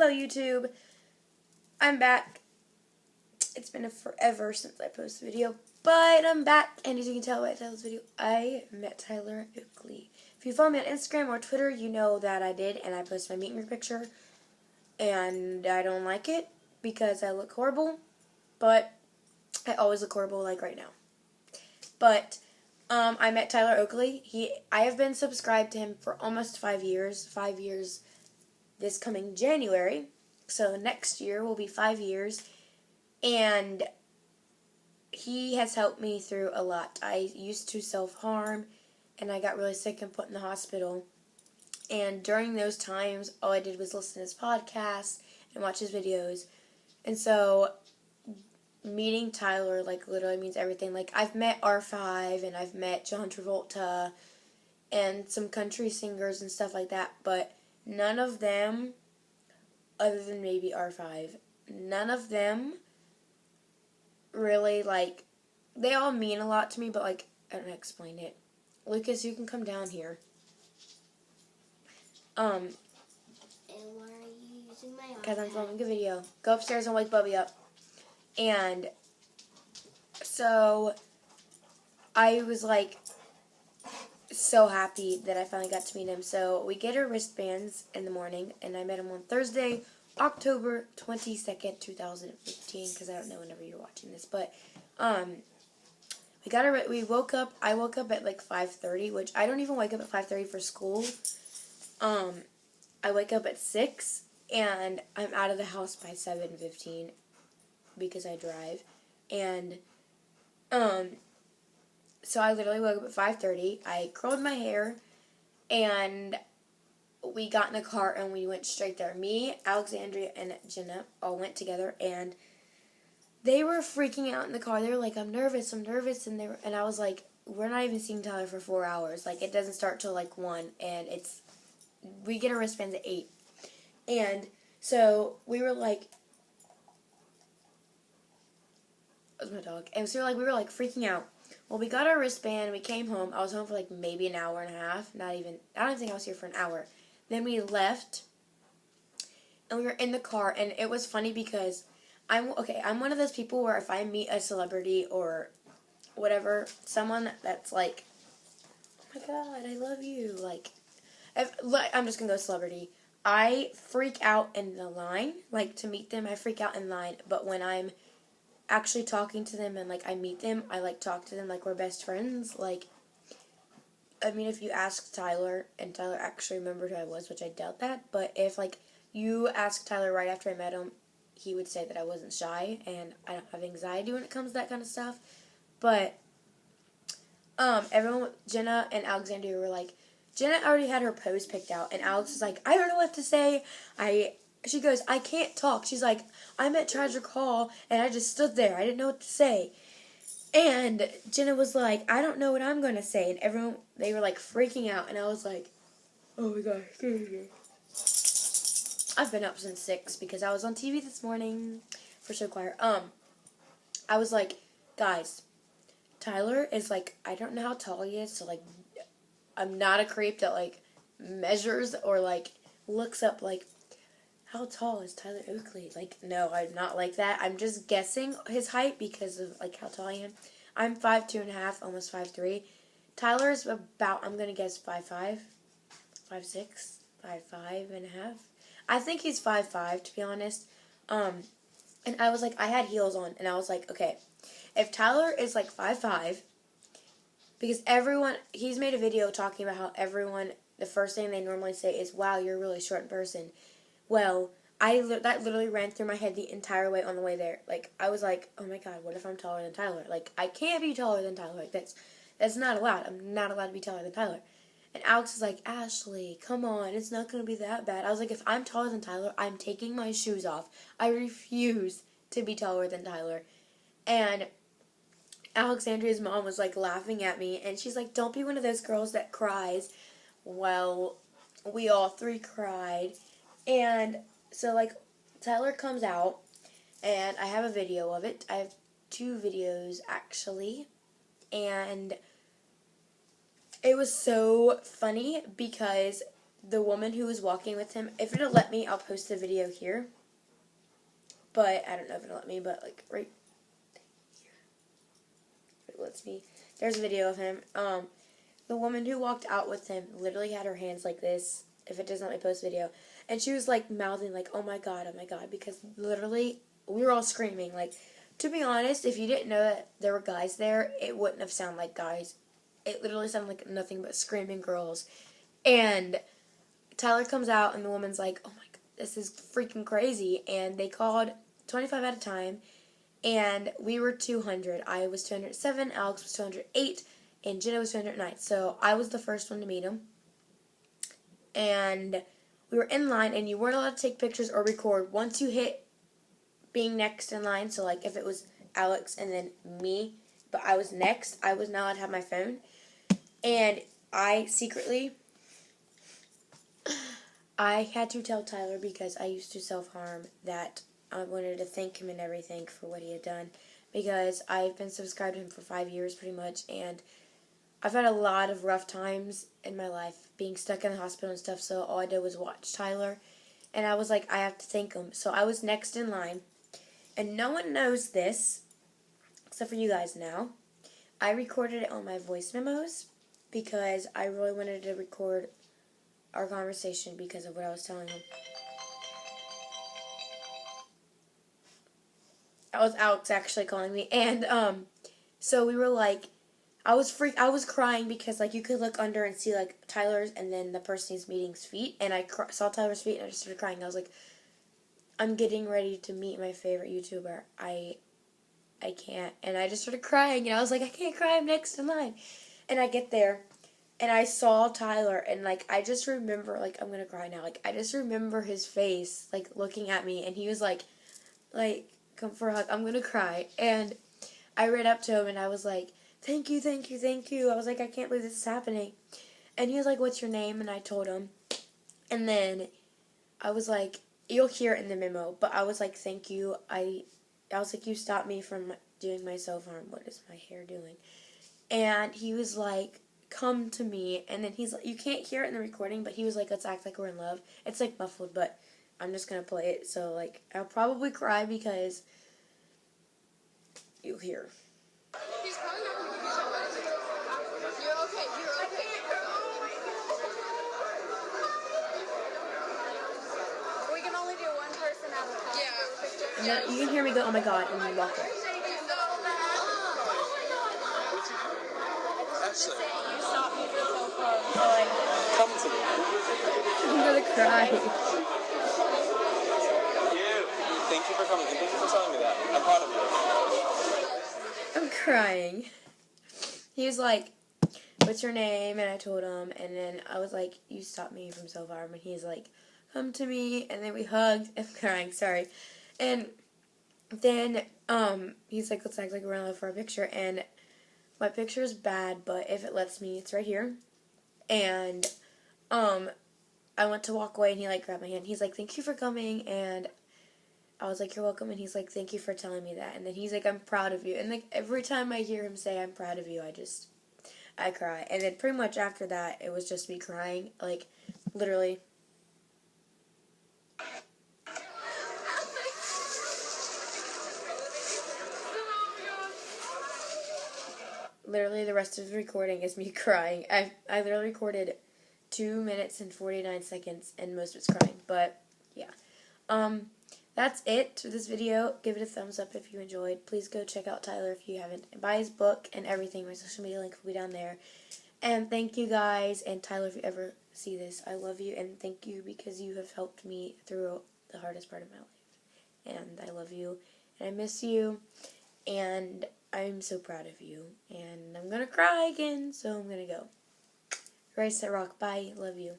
Hello YouTube, I'm back. It's been forever since I posted a video, but I'm back, and as you can tell by the title of this video, I met Tyler Oakley. If you follow me on Instagram or Twitter, you know that I did, and I posted my meet and greet picture, and I don't like it because I look horrible, but I always look horrible like right now. But I met Tyler Oakley. I have been subscribed to him for almost 5 years. 5 years this coming January. So next year will be 5 years. And he has helped me through a lot. I used to self-harm, and I got really sick and put in the hospital. And during those times, all I did was listen to his podcasts and watch his videos. And so meeting Tyler, like, literally means everything. Like, I've met R5, and I've met John Travolta, and some country singers and stuff like that, but none of them, other than maybe R5, none of them really, like, they all mean a lot to me, but, like, I don't know how to explain it. Lucas, you can come down here. And why are you using my iPad? Because I'm filming a video. Go upstairs and wake Bubby up. And so I was, like, so happy that I finally got to meet him. So we get our wristbands in the morning, and I met him on Thursday, October 22nd, 2015, because I don't know whenever you're watching this, but we woke up. I woke up at like 5:30, which I don't even wake up at 5:30 for school. I wake up at 6, and I'm out of the house by 7:15 because I drive, and so I literally woke up at 5:30. I curled my hair, and we got in a car, and we went straight there. Me, Alexandria, and Jenna all went together, and they were freaking out in the car. They were like, I'm nervous, and I was like, we're not even seeing Tyler for 4 hours. Like, it doesn't start till like 1, and we get our wristbands at 8. And so we were like, that was my dog. And so we were like freaking out. Well, we got our wristband, we came home. I was home for like maybe an hour and a half. I don't think I was here for an hour. Then we left, and we were in the car, and it was funny because I'm one of those people where if I meet a celebrity or whatever, someone that's like, oh my god, I love you, like, I'm just gonna go celebrity. I freak out in the line, like, to meet them, I freak out in line, but when I'm actually talking to them and, like, I meet them, I, like, talk to them like we're best friends. Like, I mean, if you ask Tyler, and Tyler actually remembered who I was, which I doubt that, but if, like, you ask Tyler right after I met him, he would say that I wasn't shy, and I don't have anxiety when it comes to that kind of stuff. But everyone, Jenna and Alexandria were like, Jenna already had her pose picked out, and Alex was like, I don't know what to say. She goes, I can't talk. She's like, I'm at Tragic Hall, and I just stood there. I didn't know what to say. And Jenna was like, I don't know what I'm going to say. And everyone, they were like freaking out, and I was like, oh my gosh. I've been up since 6 because I was on TV this morning for Show Choir. I was like, guys, Tyler is like, I don't know how tall he is, so like, I'm not a creep that like measures or like looks up like, how tall is Tyler Oakley? Like, no, I'm not like that. I'm just guessing his height because of like how tall I am. I'm 5'2.5", almost 5'3". Tyler's about, I'm gonna guess 5'5", 5'6", 5'5.5". I think he's 5'5", to be honest. And I was like, I had heels on, and I was like, okay, if Tyler is like 5'5", because he's made a video talking about how everyone, the first thing they normally say is, wow, you're a really short person. Well, that literally ran through my head the entire way on the way there. Like, I was like, oh my god, what if I'm taller than Tyler? Like, I can't be taller than Tyler. Like, that's not allowed. I'm not allowed to be taller than Tyler. And Alex is like, Ashley, come on, it's not going to be that bad. I was like, if I'm taller than Tyler, I'm taking my shoes off. I refuse to be taller than Tyler. And Alexandria's mom was, like, laughing at me, and she's like, don't be one of those girls that cries. Well, we all 3 cried. And so, like, Tyler comes out, and I have a video of it. I have 2 videos, actually. And it was so funny because the woman who was walking with him, if it'll let me, I'll post the video here. But I don't know if it'll let me, but like right here. If it lets me. There's a video of him. The woman who walked out with him literally had her hands like this. If it does not let me post video. And she was like mouthing like, oh my god, because literally we were all screaming. Like, to be honest, if you didn't know that there were guys there, it wouldn't have sounded like guys. It literally sounded like nothing but screaming girls. And Tyler comes out and the woman's like, oh my god, this is freaking crazy. And they called 25 at a time. And we were 200. I was 207, Alex was 208, and Jenna was 209. So I was the first one to meet him. And we were in line, and you weren't allowed to take pictures or record once you hit being next in line. So, like, if it was Alex and then me, but I was next, I was not allowed to have my phone. And I secretly, I had to tell Tyler, because I used to self-harm, that I wanted to thank him and everything for what he had done. Because I've been subscribed to him for 5 years, pretty much, and I've had a lot of rough times in my life, being stuck in the hospital and stuff, so all I did was watch Tyler. And I was like, I have to thank him. So I was next in line. And no one knows this, except for you guys now. I recorded it on my voice memos because I really wanted to record our conversation because of what I was telling him. That was Alex actually calling me. And so we were like, I was crying because like you could look under and see like Tyler's and then the person he's meeting's feet. And I saw Tyler's feet and I just started crying. I was like, I'm getting ready to meet my favorite YouTuber. I can't. And I just started crying. And I was like, I can't cry. I'm next in line. And I get there. And I saw Tyler. And, like, I just remember, like, I'm going to cry now. Like, I just remember his face, like, looking at me. And he was like, come for a hug. I'm going to cry. And I ran up to him. And I was like, thank you, thank you, thank you. I was like, I can't believe this is happening. And he was like, what's your name? And I told him. And then I was like, you'll hear it in the memo, but I was like, thank you. I was like, you stopped me from doing my self-harm. What is my hair doing? And he was like, come to me. And then he's like, you can't hear it in the recording, but he was like, let's act like we're in love. It's like muffled, but I'm just going to play it. So, like, I'll probably cry because you'll hear. He's probably not going to give you so much. You're okay. You're okay. We can only do one person at a time. Yeah. And then you can hear me go, oh my god, and then walk away. You stopped me from so far. So like, Come to me. I'm going to cry. Thank you for coming and thank you for telling me that. I'm proud of you. I'm crying. He was like, what's your name? And I told him, and then I was like, you stopped me from self-harm. And he's like, come to me, and then we hugged. I'm crying, sorry. And then he's like, let's act like we're in love for a picture. And my picture is bad, but if it lets me, it's right here. And I went to walk away, and he like grabbed my hand. He's like, thank you for coming. And I was like, you're welcome. And he's like, thank you for telling me that. And then he's like, I'm proud of you. And like every time I hear him say I'm proud of you, I cry. And then pretty much after that, it was just me crying, like literally. Literally, the rest of the recording is me crying. I literally recorded 2 minutes and 49 seconds, and most of it's crying. But yeah, that's it for this video. Give it a thumbs up if you enjoyed. Please go check out Tyler if you haven't. And buy his book and everything. My social media link will be down there. And thank you guys. And Tyler, if you ever see this, I love you and thank you because you have helped me through the hardest part of my life. And I love you and I miss you. And I'm so proud of you. And I'm going to cry again, so I'm going to go. Race that rock. Bye. Love you.